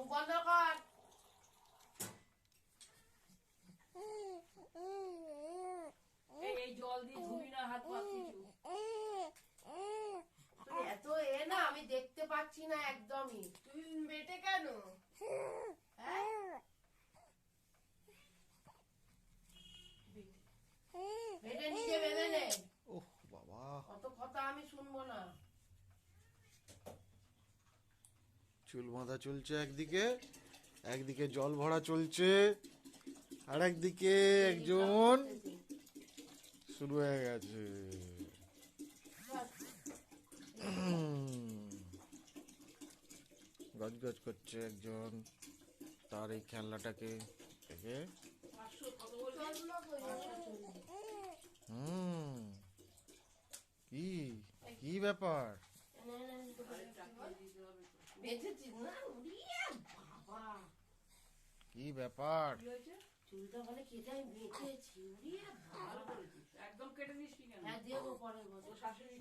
মুখ বন্ধ কর। এই জল দিয়ে ধুবি না হাত পা কিছু। তুই এত না আমি দেখতে পাচ্ছি না একদমই। তুই বেটে কেন? হ্যাঁ বেটে নিজে বেঁধে নে। ওহ বাবা, অত কথা আমি শুনবো না। চুল বাঁধা চলছে একদিকে, একদিকে জল ভরা চলছে, আর একদিকে একজন শুরু হয়ে গেছে। গজগজ করছে একজন তার এই খেলনাটাকে দেখে। কি কি ব্যাপার? বেঁচেছিস না? উড়িয়ে বাবা, কি ব্যাপার? চুলটা বলে কেটে আমি বেঁচেছি। উড়িয়ে ভালো করেছিস, একদম কেটে নিস কি কেন? হ্যাঁ দেবো পরের বছর। শাশুড়ি